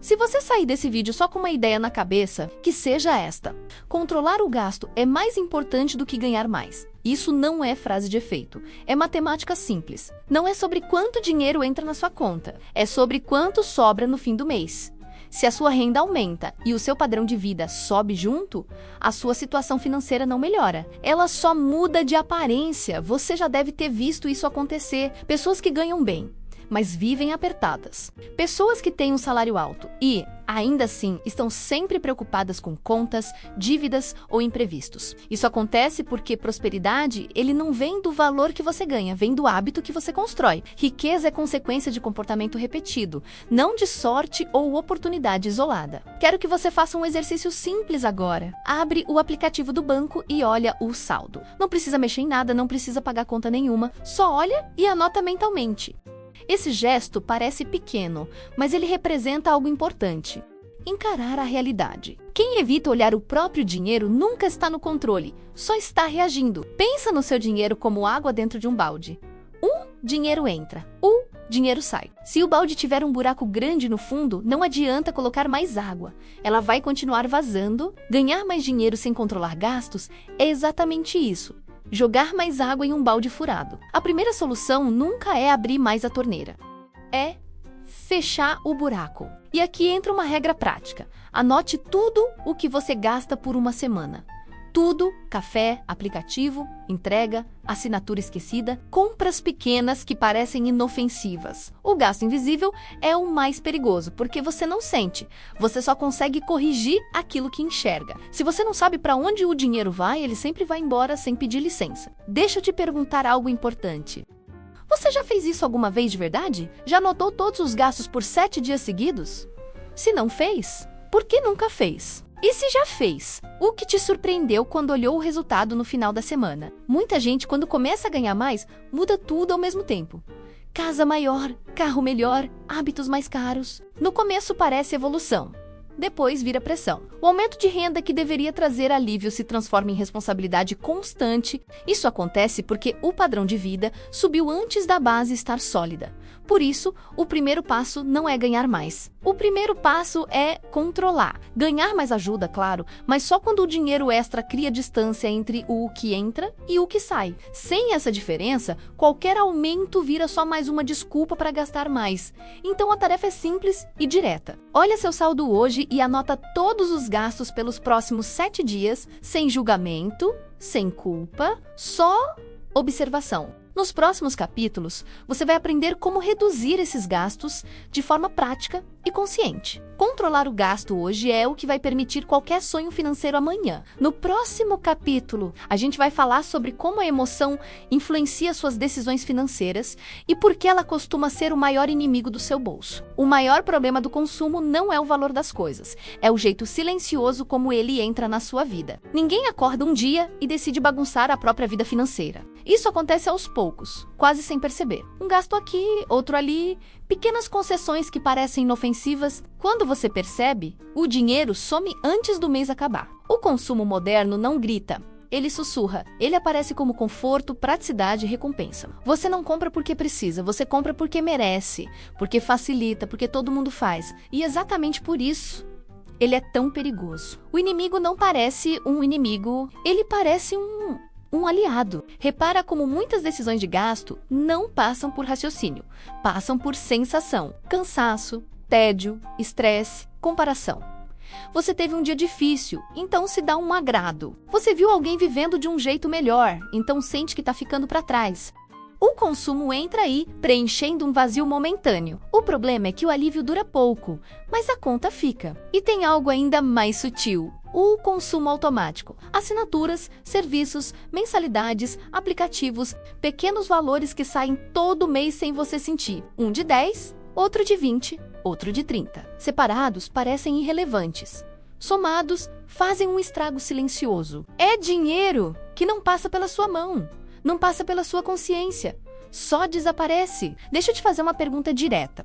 Se você sair desse vídeo só com uma ideia na cabeça, que seja esta: controlar o gasto é mais importante do que ganhar mais. Isso não é frase de efeito, é matemática simples. Não é sobre quanto dinheiro entra na sua conta, é sobre quanto sobra no fim do mês. Se a sua renda aumenta e o seu padrão de vida sobe junto, a sua situação financeira não melhora. Ela só muda de aparência. Você já deve ter visto isso acontecer. Pessoas que ganham bem, mas vivem apertadas. Pessoas que têm um salário alto e, ainda assim, estão sempre preocupadas com contas, dívidas ou imprevistos. Isso acontece porque prosperidade, ele não vem do valor que você ganha, vem do hábito que você constrói. Riqueza é consequência de comportamento repetido, não de sorte ou oportunidade isolada. Quero que você faça um exercício simples agora. Abre o aplicativo do banco e olha o saldo. Não precisa mexer em nada, não precisa pagar conta nenhuma, só olha e anota mentalmente. Esse gesto parece pequeno, mas ele representa algo importante: encarar a realidade. Quem evita olhar o próprio dinheiro nunca está no controle, só está reagindo. Pensa no seu dinheiro como água dentro de um balde. Dinheiro entra, dinheiro sai. Se o balde tiver um buraco grande no fundo, não adianta colocar mais água. Ela vai continuar vazando. Ganhar mais dinheiro sem controlar gastos é exatamente isso: jogar mais água em um balde furado. A primeira solução nunca é abrir mais a torneira, é fechar o buraco. E aqui entra uma regra prática: anote tudo o que você gasta por uma semana. Tudo: café, aplicativo, entrega, assinatura esquecida, compras pequenas que parecem inofensivas. O gasto invisível é o mais perigoso, porque você não sente, você só consegue corrigir aquilo que enxerga. Se você não sabe para onde o dinheiro vai, ele sempre vai embora sem pedir licença. Deixa eu te perguntar algo importante. Você já fez isso alguma vez de verdade? Já anotou todos os gastos por 7 dias seguidos? Se não fez, por que nunca fez? E se já fez, o que te surpreendeu quando olhou o resultado no final da semana? Muita gente, quando começa a ganhar mais, muda tudo ao mesmo tempo. Casa maior, carro melhor, hábitos mais caros. No começo parece evolução, depois vira pressão. O aumento de renda que deveria trazer alívio se transforma em responsabilidade constante. Isso acontece porque o padrão de vida subiu antes da base estar sólida. Por isso, o primeiro passo não é ganhar mais. O primeiro passo é controlar. Ganhar mais ajuda, claro, mas só quando o dinheiro extra cria distância entre o que entra e o que sai. Sem essa diferença, qualquer aumento vira só mais uma desculpa para gastar mais. Então a tarefa é simples e direta. Olha seu saldo hoje e anota todos os gastos pelos próximos 7 dias, sem julgamento, sem culpa, só observação. Nos próximos capítulos, você vai aprender como reduzir esses gastos de forma prática e consciente. Controlar o gasto hoje é o que vai permitir qualquer sonho financeiro amanhã. No próximo capítulo, a gente vai falar sobre como a emoção influencia suas decisões financeiras e por que ela costuma ser o maior inimigo do seu bolso. O maior problema do consumo não é o valor das coisas, é o jeito silencioso como ele entra na sua vida. Ninguém acorda um dia e decide bagunçar a própria vida financeira. Isso acontece aos poucos, quase sem perceber. Um gasto aqui, outro ali, pequenas concessões que parecem inofensivas. Quando você percebe, o dinheiro some antes do mês acabar. O consumo moderno não grita, ele sussurra. Ele aparece como conforto, praticidade e recompensa. Você não compra porque precisa, você compra porque merece, porque facilita, porque todo mundo faz. E exatamente por isso, ele é tão perigoso. O inimigo não parece um inimigo, ele parece um aliado. Repara como muitas decisões de gasto não passam por raciocínio, passam por sensação, cansaço, tédio, estresse, comparação. Você teve um dia difícil, então se dá um agrado. Você viu alguém vivendo de um jeito melhor, então sente que está ficando para trás. O consumo entra aí, preenchendo um vazio momentâneo. O problema é que o alívio dura pouco, mas a conta fica. E tem algo ainda mais sutil: o consumo automático. Assinaturas, serviços, mensalidades, aplicativos, pequenos valores que saem todo mês sem você sentir. Um de 10, outro de 20, outro de 30. Separados, parecem irrelevantes. Somados, fazem um estrago silencioso. É dinheiro que não passa pela sua mão, não passa pela sua consciência, só desaparece. Deixa eu te fazer uma pergunta direta.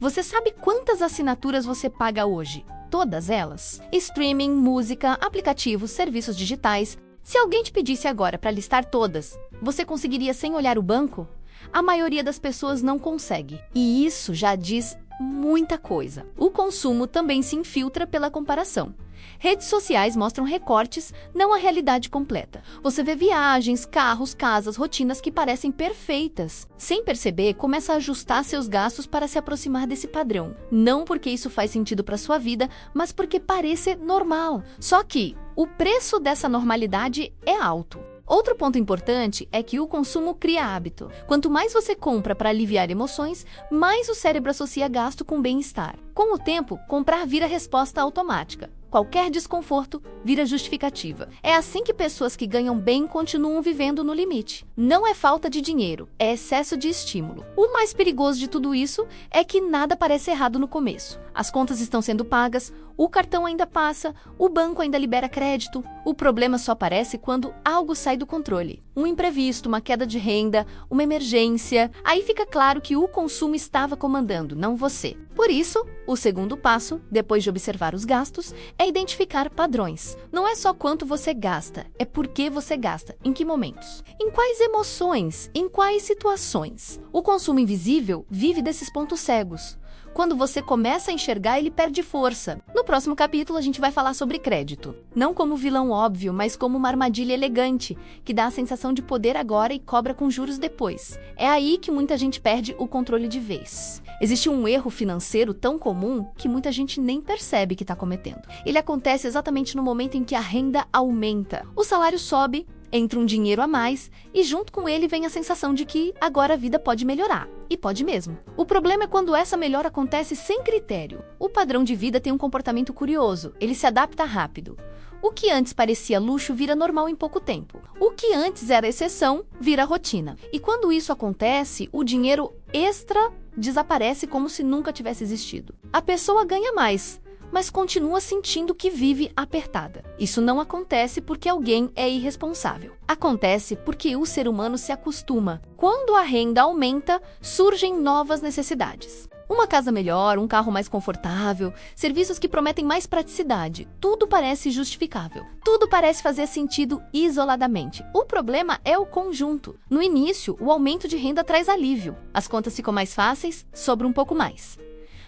Você sabe quantas assinaturas você paga hoje? Todas elas? Streaming, música, aplicativos, serviços digitais. Se alguém te pedisse agora para listar todas, você conseguiria sem olhar o banco? A maioria das pessoas não consegue. E isso já diz muita coisa. O consumo também se infiltra pela comparação. Redes sociais mostram recortes, não a realidade completa. Você vê viagens, carros, casas, rotinas que parecem perfeitas. Sem perceber, começa a ajustar seus gastos para se aproximar desse padrão. Não porque isso faz sentido para sua vida, mas porque parece normal. Só que o preço dessa normalidade é alto. Outro ponto importante é que o consumo cria hábito. Quanto mais você compra para aliviar emoções, mais o cérebro associa gasto com bem-estar. Com o tempo, comprar vira resposta automática. Qualquer desconforto vira justificativa. É assim que pessoas que ganham bem continuam vivendo no limite. Não é falta de dinheiro, é excesso de estímulo. O mais perigoso de tudo isso é que nada parece errado no começo. As contas estão sendo pagas, o cartão ainda passa, o banco ainda libera crédito. O problema só aparece quando algo sai do controle. Um imprevisto, uma queda de renda, uma emergência. Aí fica claro que o consumo estava comandando, não você. Por isso, o segundo passo, depois de observar os gastos, é identificar padrões. Não é só quanto você gasta, é por que você gasta, em que momentos, em quais emoções, em quais situações. O consumo invisível vive desses pontos cegos. Quando você começa a enxergar, ele perde força. No próximo capítulo, a gente vai falar sobre crédito. Não como vilão óbvio, mas como uma armadilha elegante, que dá a sensação de poder agora e cobra com juros depois. É aí que muita gente perde o controle de vez. Existe um erro financeiro tão comum que muita gente nem percebe que está cometendo. Ele acontece exatamente no momento em que a renda aumenta. O salário sobe, entra um dinheiro a mais e junto com ele vem a sensação de que agora a vida pode melhorar. E pode mesmo. O problema é quando essa melhora acontece sem critério. O padrão de vida tem um comportamento curioso, ele se adapta rápido. O que antes parecia luxo vira normal em pouco tempo. O que antes era exceção vira rotina. E quando isso acontece, o dinheiro extra desaparece como se nunca tivesse existido. A pessoa ganha mais, mas continua sentindo que vive apertada. Isso não acontece porque alguém é irresponsável. Acontece porque o ser humano se acostuma. Quando a renda aumenta, surgem novas necessidades. Uma casa melhor, um carro mais confortável, serviços que prometem mais praticidade. Tudo parece justificável. Tudo parece fazer sentido isoladamente. O problema é o conjunto. No início, o aumento de renda traz alívio. As contas ficam mais fáceis, sobra um pouco mais.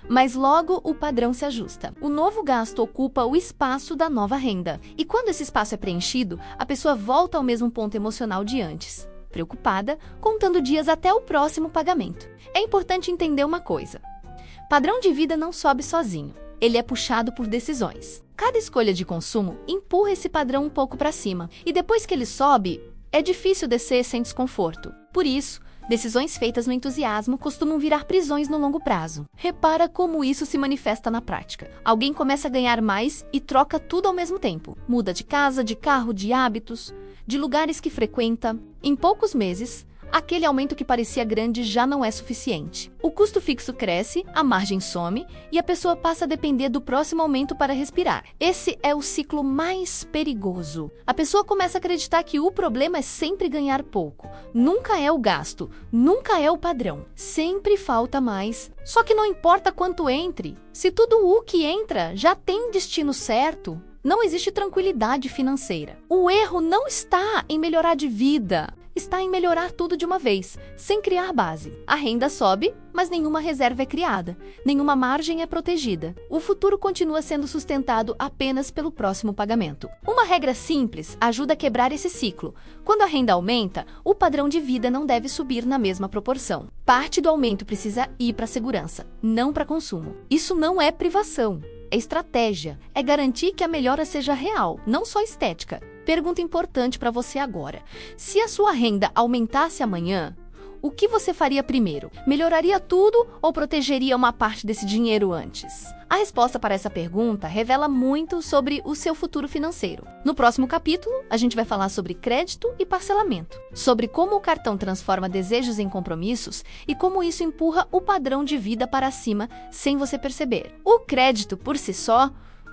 Mas logo o padrão se ajusta. O novo gasto ocupa o espaço da nova renda. E quando esse espaço é preenchido, a pessoa volta ao mesmo ponto emocional de antes. Preocupada, contando dias até o próximo pagamento. É importante entender uma coisa. Padrão de vida não sobe sozinho. Ele é puxado por decisões. Cada escolha de consumo empurra esse padrão um pouco para cima. E depois que ele sobe, é difícil descer sem desconforto. Por isso, decisões feitas no entusiasmo costumam virar prisões no longo prazo. Repara como isso se manifesta na prática. Alguém começa a ganhar mais e troca tudo ao mesmo tempo. Muda de casa, de carro, de hábitos, de lugares que frequenta. Em poucos meses, aquele aumento que parecia grande já não é suficiente. O custo fixo cresce, a margem some e a pessoa passa a depender do próximo aumento para respirar. Esse é o ciclo mais perigoso. A pessoa começa a acreditar que o problema é sempre ganhar pouco. Nunca é o gasto, nunca é o padrão. Sempre falta mais. Só que não importa quanto entre. Se tudo o que entra já tem destino certo, não existe tranquilidade financeira. O erro não está em melhorar de vida. Está em melhorar tudo de uma vez, sem criar base. A renda sobe, mas nenhuma reserva é criada, nenhuma margem é protegida. O futuro continua sendo sustentado apenas pelo próximo pagamento. Uma regra simples ajuda a quebrar esse ciclo. Quando a renda aumenta, o padrão de vida não deve subir na mesma proporção. Parte do aumento precisa ir para a segurança, não para consumo. Isso não é privação, é estratégia. É garantir que a melhora seja real, não só estética. Pergunta importante para você agora. Se a sua renda aumentasse amanhã, o que você faria primeiro? Melhoraria tudo ou protegeria uma parte desse dinheiro antes? A resposta para essa pergunta revela muito sobre o seu futuro financeiro. No próximo capítulo, a gente vai falar sobre crédito e parcelamento, sobre como o cartão transforma desejos em compromissos e como isso empurra o padrão de vida para cima sem você perceber. O crédito, por si só,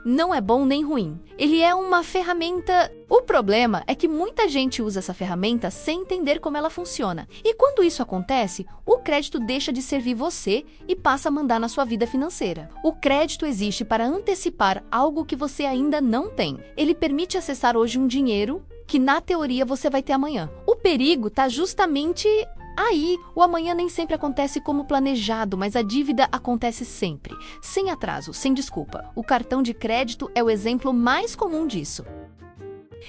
não é bom nem ruim. Ele é uma ferramenta. O problema é que muita gente usa essa ferramenta sem entender como ela funciona. E quando isso acontece, o crédito deixa de servir você e passa a mandar na sua vida financeira. O crédito existe para antecipar algo que você ainda não tem. Ele permite acessar hoje um dinheiro que, na teoria, você vai ter amanhã. O perigo está justamente Aí, o amanhã nem sempre acontece como planejado, mas a dívida acontece sempre, sem atraso, sem desculpa. O cartão de crédito é o exemplo mais comum disso.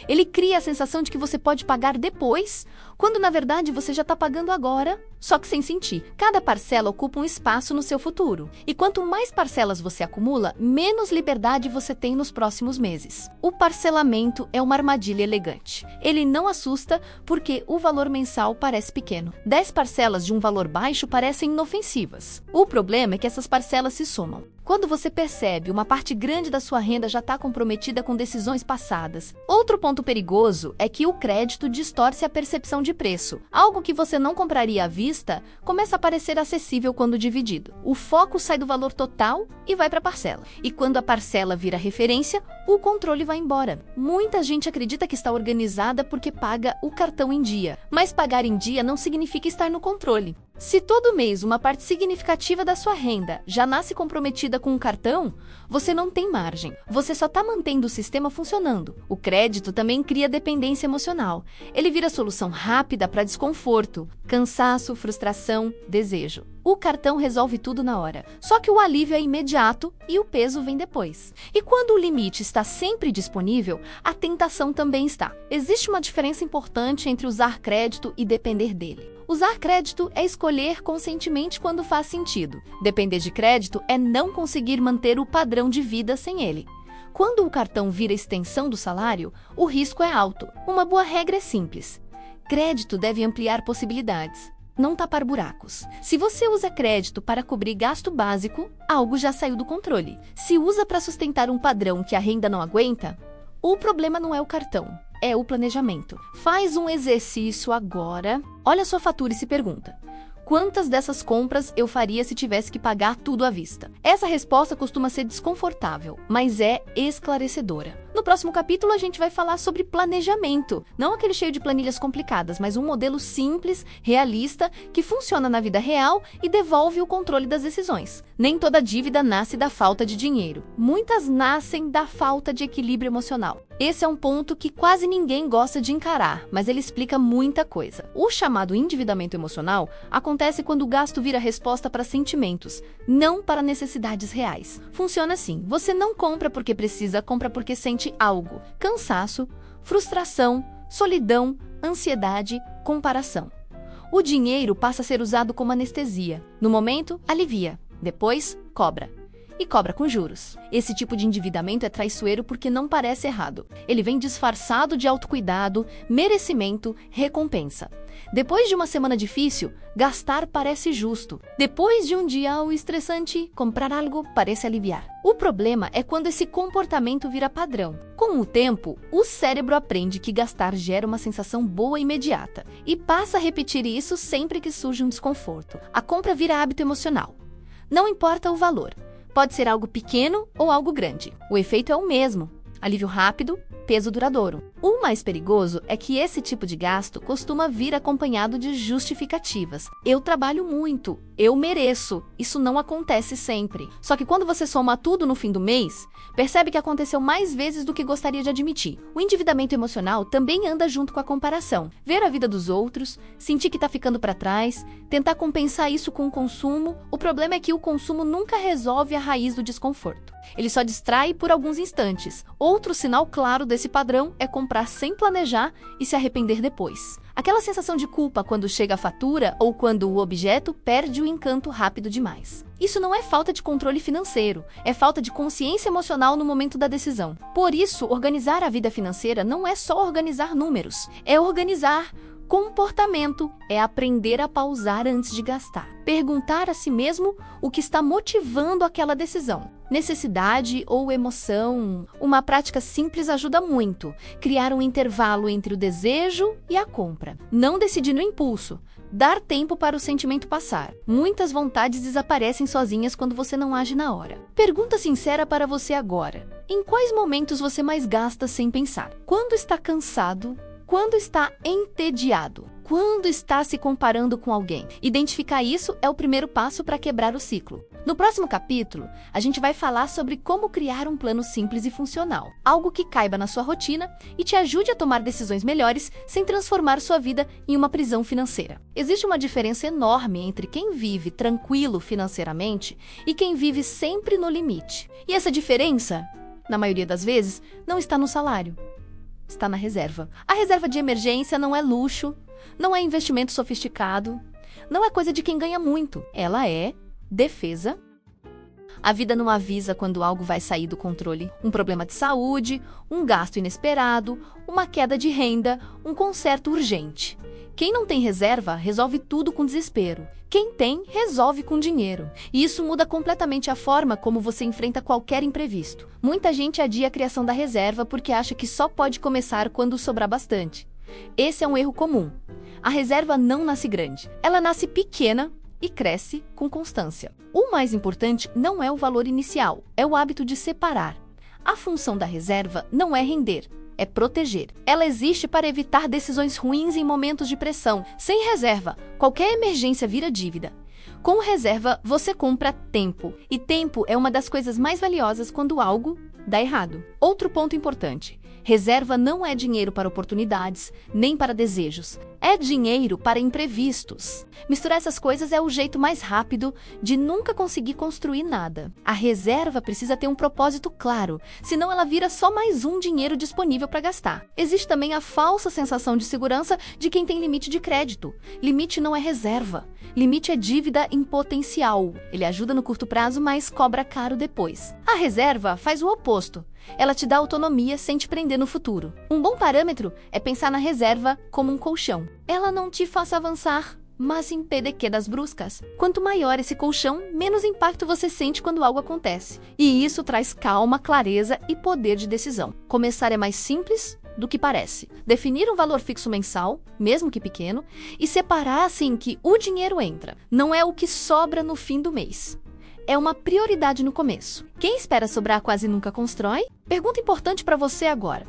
Ele cria a sensação de que você pode pagar depois, quando na verdade você já está pagando agora, só que sem sentir. Cada parcela ocupa um espaço no seu futuro. E quanto mais parcelas você acumula, menos liberdade você tem nos próximos meses. O parcelamento é uma armadilha elegante. Ele não assusta porque o valor mensal parece pequeno. 10 parcelas de um valor baixo parecem inofensivas. O problema é que essas parcelas se somam. Quando você percebe, uma parte grande da sua renda já está comprometida com decisões passadas. Outro ponto perigoso é que o crédito distorce a percepção de preço. Algo que você não compraria à vista começa a parecer acessível quando dividido. O foco sai do valor total e vai para a parcela. E quando a parcela vira referência, o controle vai embora. Muita gente acredita que está organizada porque paga o cartão em dia. Mas pagar em dia não significa estar no controle. Se todo mês uma parte significativa da sua renda já nasce comprometida com um cartão, você não tem margem. Você só está mantendo o sistema funcionando. O crédito também cria dependência emocional. Ele vira solução rápida para desconforto, cansaço, frustração, desejo. O cartão resolve tudo na hora. Só que o alívio é imediato e o peso vem depois. E quando o limite está sempre disponível, a tentação também está. Existe uma diferença importante entre usar crédito e depender dele. Usar crédito é escolher conscientemente quando faz sentido. Depender de crédito é não conseguir manter o padrão de vida sem ele. Quando o cartão vira extensão do salário, o risco é alto. Uma boa regra é simples. Crédito deve ampliar possibilidades, não tapar buracos. Se você usa crédito para cobrir gasto básico, algo já saiu do controle. Se usa para sustentar um padrão que a renda não aguenta, o problema não é o cartão, é o planejamento. Faz um exercício agora, olha a sua fatura e se pergunta: quantas dessas compras eu faria se tivesse que pagar tudo à vista? Essa resposta costuma ser desconfortável, mas é esclarecedora. No próximo capítulo, a gente vai falar sobre planejamento. Não aquele cheio de planilhas complicadas, mas um modelo simples, realista, que funciona na vida real e devolve o controle das decisões. Nem toda dívida nasce da falta de dinheiro. Muitas nascem da falta de equilíbrio emocional. Esse é um ponto que quase ninguém gosta de encarar, mas ele explica muita coisa. O chamado endividamento emocional acontece quando o gasto vira resposta para sentimentos, não para necessidades reais. Funciona assim: você não compra porque precisa, compra porque sente algo. Cansaço, frustração, solidão, ansiedade, comparação. O dinheiro passa a ser usado como anestesia. No momento, alivia. Depois, cobra. E cobra com juros. Esse tipo de endividamento é traiçoeiro porque não parece errado. Ele vem disfarçado de autocuidado, merecimento, recompensa. Depois de uma semana difícil, gastar parece justo. Depois de um dia estressante, comprar algo parece aliviar. O problema é quando esse comportamento vira padrão. Com o tempo, o cérebro aprende que gastar gera uma sensação boa imediata e passa a repetir isso sempre que surge um desconforto. A compra vira hábito emocional. Não importa o valor. Pode ser algo pequeno ou algo grande. O efeito é o mesmo: alívio rápido, peso duradouro. O mais perigoso é que esse tipo de gasto costuma vir acompanhado de justificativas. Eu trabalho muito, eu mereço. Isso não acontece sempre. Só que quando você soma tudo no fim do mês, percebe que aconteceu mais vezes do que gostaria de admitir. O endividamento emocional também anda junto com a comparação. Ver a vida dos outros, sentir que está ficando para trás, tentar compensar isso com o consumo. O problema é que o consumo nunca resolve a raiz do desconforto. Ele só distrai por alguns instantes. Outro sinal claro desse padrão é comprar sem planejar e se arrepender depois. Aquela sensação de culpa quando chega a fatura ou quando o objeto perde o encanto rápido demais. Isso não é falta de controle financeiro, é falta de consciência emocional no momento da decisão. Por isso, organizar a vida financeira não é só organizar números, é organizar comportamento, é aprender a pausar antes de gastar. Perguntar a si mesmo o que está motivando aquela decisão. Necessidade ou emoção? Uma prática simples ajuda muito. Criar um intervalo entre o desejo e a compra. Não decidir no impulso. Dar tempo para o sentimento passar. Muitas vontades desaparecem sozinhas quando você não age na hora. Pergunta sincera para você agora: em quais momentos você mais gasta sem pensar? Quando está cansado? Quando está entediado? quando está se comparando com alguém. Identificar isso é o primeiro passo para quebrar o ciclo. No próximo capítulo, a gente vai falar sobre como criar um plano simples e funcional, algo que caiba na sua rotina e te ajude a tomar decisões melhores sem transformar sua vida em uma prisão financeira. Existe uma diferença enorme entre quem vive tranquilo financeiramente e quem vive sempre no limite. E essa diferença, na maioria das vezes, não está no salário, está na reserva. A reserva de emergência não é luxo, não é investimento sofisticado, não é coisa de quem ganha muito, ela é defesa. A vida não avisa quando algo vai sair do controle. Um problema de saúde, um gasto inesperado, uma queda de renda, um conserto urgente. Quem não tem reserva resolve tudo com desespero. Quem tem, resolve com dinheiro. E isso muda completamente a forma como você enfrenta qualquer imprevisto. Muita gente adia a criação da reserva porque acha que só pode começar quando sobrar bastante. Esse é um erro comum. A reserva não nasce grande. Ela nasce pequena e cresce com constância. O mais importante não é o valor inicial, é o hábito de separar. A função da reserva não é render, é proteger. Ela existe para evitar decisões ruins em momentos de pressão. Sem reserva, qualquer emergência vira dívida. Com reserva, você compra tempo. E tempo é uma das coisas mais valiosas quando algo dá errado. Outro ponto importante. Reserva não é dinheiro para oportunidades, nem para desejos. É dinheiro para imprevistos. Misturar essas coisas é o jeito mais rápido de nunca conseguir construir nada. A reserva precisa ter um propósito claro, senão ela vira só mais um dinheiro disponível para gastar. Existe também a falsa sensação de segurança de quem tem limite de crédito. Limite não é reserva. Limite é dívida em potencial. Ele ajuda no curto prazo, mas cobra caro depois. A reserva faz o oposto. Ela te dá autonomia sem te prender no futuro. Um bom parâmetro é pensar na reserva como um colchão. Ela não te faça avançar, mas impede quedas bruscas. Quanto maior esse colchão, menos impacto você sente quando algo acontece. E isso traz calma, clareza e poder de decisão. Começar é mais simples do que parece. Definir um valor fixo mensal, mesmo que pequeno, e separar assim que o dinheiro entra. Não é o que sobra no fim do mês. É uma prioridade no começo. Quem espera sobrar quase nunca constrói? Pergunta importante para você agora.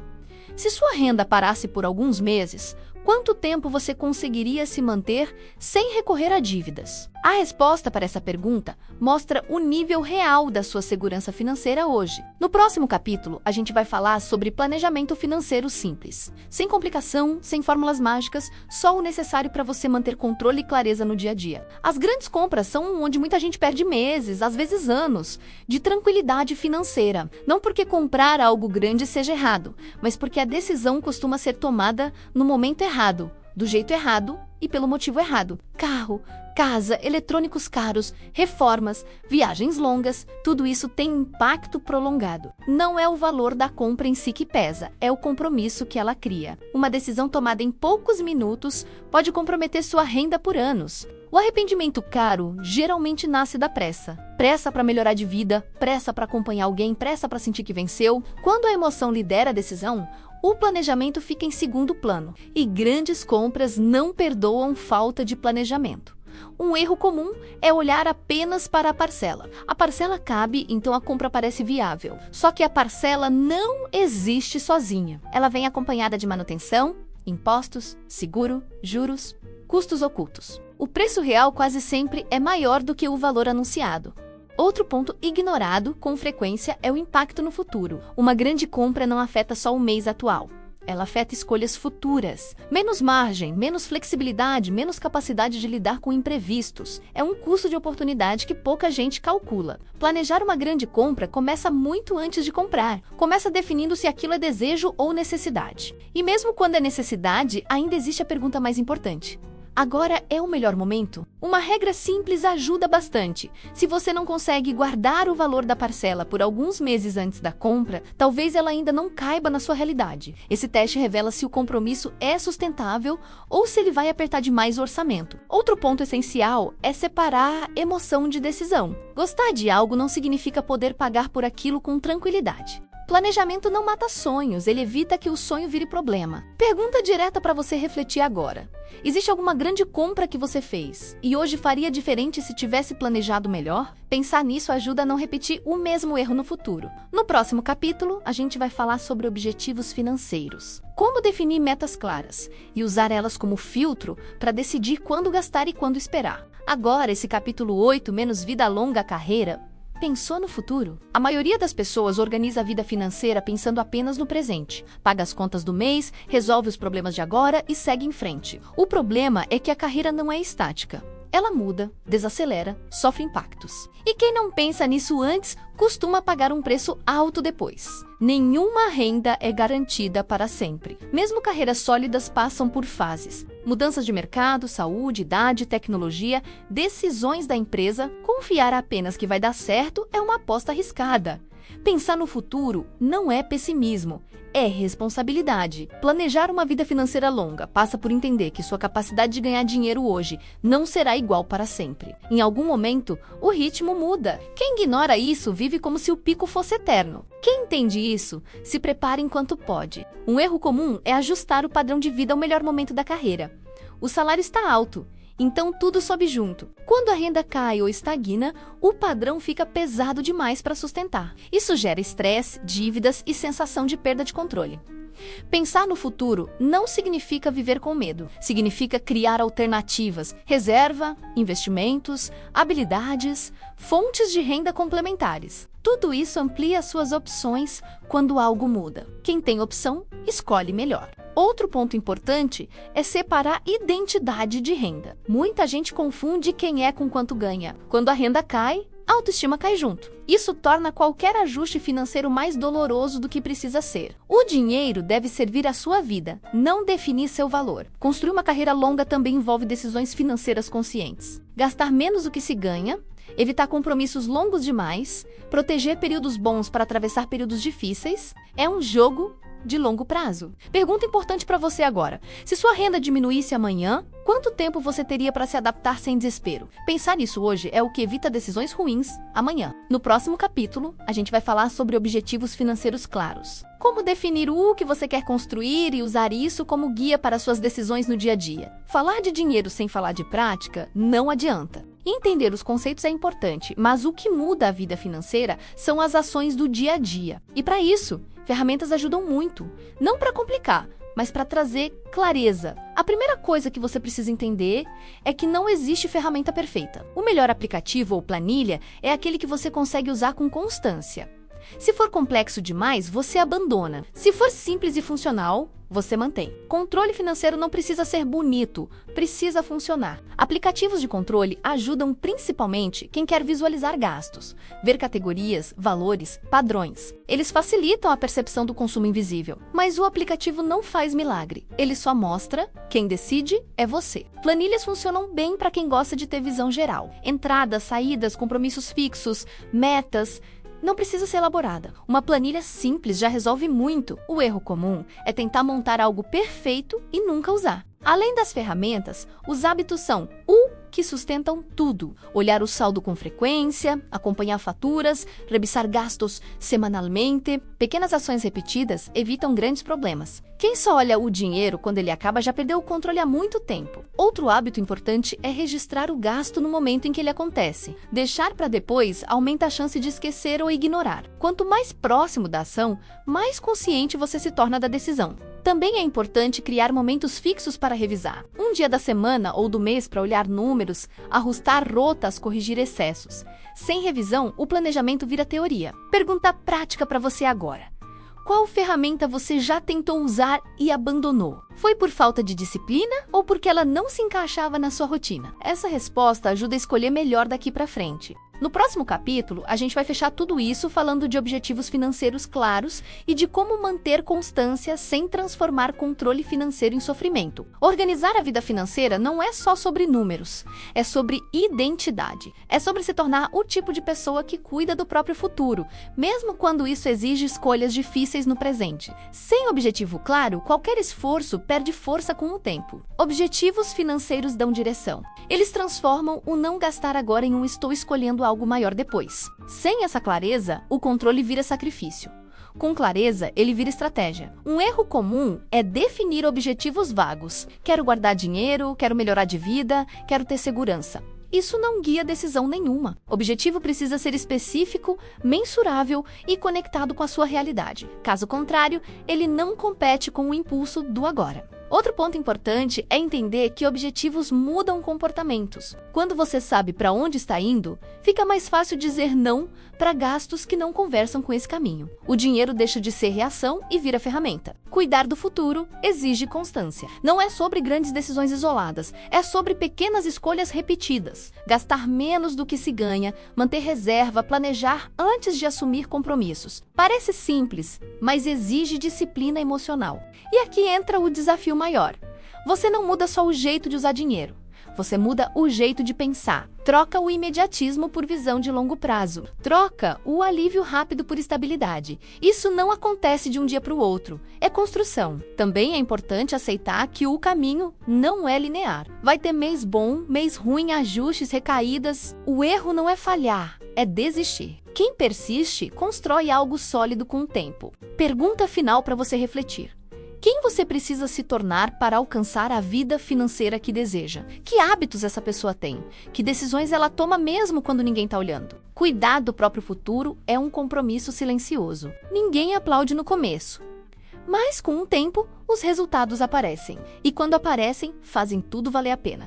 Se sua renda parasse por alguns meses, quanto tempo você conseguiria se manter sem recorrer a dívidas? A resposta para essa pergunta mostra o nível real da sua segurança financeira hoje. No próximo capítulo, a gente vai falar sobre planejamento financeiro simples. Sem complicação, sem fórmulas mágicas, só o necessário para você manter controle e clareza no dia a dia. As grandes compras são onde muita gente perde meses, às vezes anos, de tranquilidade financeira. Não porque comprar algo grande seja errado, mas porque a decisão costuma ser tomada no momento errado, do jeito errado e pelo motivo errado. Carro, casa, eletrônicos caros, reformas, viagens longas, tudo isso tem impacto prolongado. Não é o valor da compra em si que pesa, é o compromisso que ela cria. Uma decisão tomada em poucos minutos pode comprometer sua renda por anos. O arrependimento caro geralmente nasce da pressa. Pressa para melhorar de vida, pressa para acompanhar alguém, pressa para sentir que venceu. Quando a emoção lidera a decisão, o planejamento fica em segundo plano. E grandes compras não perdoam falta de planejamento. Um erro comum é olhar apenas para a parcela. A parcela cabe, então a compra parece viável. Só que a parcela não existe sozinha. Ela vem acompanhada de manutenção, impostos, seguro, juros, custos ocultos. O preço real quase sempre é maior do que o valor anunciado. Outro ponto ignorado com frequência é o impacto no futuro. Uma grande compra não afeta só o mês atual. Ela afeta escolhas futuras. Menos margem, menos flexibilidade, menos capacidade de lidar com imprevistos. É um custo de oportunidade que pouca gente calcula. Planejar uma grande compra começa muito antes de comprar. Começa definindo se aquilo é desejo ou necessidade. E mesmo quando é necessidade, ainda existe a pergunta mais importante. Agora é o melhor momento? Uma regra simples ajuda bastante. Se você não consegue guardar o valor da parcela por alguns meses antes da compra, talvez ela ainda não caiba na sua realidade. Esse teste revela se o compromisso é sustentável ou se ele vai apertar demais o orçamento. Outro ponto essencial é separar emoção de decisão. Gostar de algo não significa poder pagar por aquilo com tranquilidade. Planejamento não mata sonhos, ele evita que o sonho vire problema. Pergunta direta para você refletir agora. Existe alguma grande compra que você fez e hoje faria diferente se tivesse planejado melhor? Pensar nisso ajuda a não repetir o mesmo erro no futuro. No próximo capítulo, a gente vai falar sobre objetivos financeiros. Como definir metas claras e usar elas como filtro para decidir quando gastar e quando esperar. Agora, esse capítulo 8, menos vida longa carreira, pensou no futuro? A maioria das pessoas organiza a vida financeira pensando apenas no presente. Paga as contas do mês, resolve os problemas de agora e segue em frente. O problema é que a carreira não é estática. Ela muda, desacelera, sofre impactos. E quem não pensa nisso antes, costuma pagar um preço alto depois. Nenhuma renda é garantida para sempre. Mesmo carreiras sólidas passam por fases. Mudanças de mercado, saúde, idade, tecnologia, decisões da empresa. Confiar apenas que vai dar certo é uma aposta arriscada. Pensar no futuro não é pessimismo, é responsabilidade. Planejar uma vida financeira longa passa por entender que sua capacidade de ganhar dinheiro hoje não será igual para sempre. Em algum momento, o ritmo muda. Quem ignora isso vive como se o pico fosse eterno. Quem entende isso, se prepara enquanto pode. Um erro comum é ajustar o padrão de vida ao melhor momento da carreira. O salário está alto, então tudo sobe junto. Quando a renda cai ou estagna, o padrão fica pesado demais para sustentar. Isso gera estresse, dívidas e sensação de perda de controle. Pensar no futuro não significa viver com medo. Significa criar alternativas, reserva, investimentos, habilidades, fontes de renda complementares. Tudo isso amplia suas opções quando algo muda. Quem tem opção, escolhe melhor. Outro ponto importante é separar identidade de renda. Muita gente confunde quem é com quanto ganha. Quando a renda cai, a autoestima cai junto. Isso torna qualquer ajuste financeiro mais doloroso do que precisa ser. O dinheiro deve servir à sua vida, não definir seu valor. Construir uma carreira longa também envolve decisões financeiras conscientes. Gastar menos do que se ganha, evitar compromissos longos demais, proteger períodos bons para atravessar períodos difíceis, é um jogo de longo prazo. Pergunta importante para você agora. Se sua renda diminuísse amanhã, quanto tempo você teria para se adaptar sem desespero? Pensar nisso hoje é o que evita decisões ruins amanhã. No próximo capítulo, a gente vai falar sobre objetivos financeiros claros. Como definir o que você quer construir e usar isso como guia para suas decisões no dia a dia. Falar de dinheiro sem falar de prática não adianta. Entender os conceitos é importante, mas o que muda a vida financeira são as ações do dia a dia. E para isso, ferramentas ajudam muito, não para complicar, mas para trazer clareza. A primeira coisa que você precisa entender é que não existe ferramenta perfeita. O melhor aplicativo ou planilha é aquele que você consegue usar com constância. Se for complexo demais, você abandona. Se for simples e funcional, você mantém. Controle financeiro não precisa ser bonito, precisa funcionar. Aplicativos de controle ajudam principalmente quem quer visualizar gastos, ver categorias, valores, padrões. Eles facilitam a percepção do consumo invisível, mas o aplicativo não faz milagre. Ele só mostra, quem decide é você. Planilhas funcionam bem para quem gosta de ter visão geral. Entradas, saídas, compromissos fixos, metas. Não precisa ser elaborada. Uma planilha simples já resolve muito. O erro comum é tentar montar algo perfeito e nunca usar. Além das ferramentas, os hábitos são o que sustentam tudo. Olhar o saldo com frequência, acompanhar faturas, revisar gastos semanalmente. Pequenas ações repetidas evitam grandes problemas. Quem só olha o dinheiro quando ele acaba já perdeu o controle há muito tempo. Outro hábito importante é registrar o gasto no momento em que ele acontece. Deixar para depois aumenta a chance de esquecer ou ignorar. Quanto mais próximo da ação, mais consciente você se torna da decisão. Também é importante criar momentos fixos para revisar. Um dia da semana ou do mês para olhar números, ajustar rotas, corrigir excessos. Sem revisão, o planejamento vira teoria. Pergunta prática para você agora. Qual ferramenta você já tentou usar e abandonou? Foi por falta de disciplina ou porque ela não se encaixava na sua rotina? Essa resposta ajuda a escolher melhor daqui para frente. No próximo capítulo, a gente vai fechar tudo isso falando de objetivos financeiros claros e de como manter constância sem transformar controle financeiro em sofrimento. Organizar a vida financeira não é só sobre números, é sobre identidade. É sobre se tornar o tipo de pessoa que cuida do próprio futuro, mesmo quando isso exige escolhas difíceis no presente. Sem objetivo claro, qualquer esforço perde força com o tempo. Objetivos financeiros dão direção. Eles transformam o não gastar agora em um estou escolhendo algo maior depois. Sem essa clareza, o controle vira sacrifício. Com clareza, ele vira estratégia. Um erro comum é definir objetivos vagos. Quero guardar dinheiro, quero melhorar de vida, quero ter segurança. Isso não guia decisão nenhuma. O objetivo precisa ser específico, mensurável e conectado com a sua realidade. Caso contrário, ele não compete com o impulso do agora. Outro ponto importante é entender que objetivos mudam comportamentos. Quando você sabe para onde está indo, fica mais fácil dizer não para gastos que não conversam com esse caminho. O dinheiro deixa de ser reação e vira ferramenta. Cuidar do futuro exige constância. Não é sobre grandes decisões isoladas, é sobre pequenas escolhas repetidas. Gastar menos do que se ganha, manter reserva, planejar antes de assumir compromissos. Parece simples, mas exige disciplina emocional. E aqui entra o desafio maior. Você não muda só o jeito de usar dinheiro. Você muda o jeito de pensar. Troca o imediatismo por visão de longo prazo. Troca o alívio rápido por estabilidade. Isso não acontece de um dia para o outro. É construção. Também é importante aceitar que o caminho não é linear. Vai ter mês bom, mês ruim, ajustes, recaídas. O erro não é falhar, é desistir. Quem persiste, constrói algo sólido com o tempo. Pergunta final para você refletir. Quem você precisa se tornar para alcançar a vida financeira que deseja? Que hábitos essa pessoa tem? Que decisões ela toma mesmo quando ninguém está olhando? Cuidar do próprio futuro é um compromisso silencioso. Ninguém aplaude no começo. Mas com o tempo, os resultados aparecem. E quando aparecem, fazem tudo valer a pena.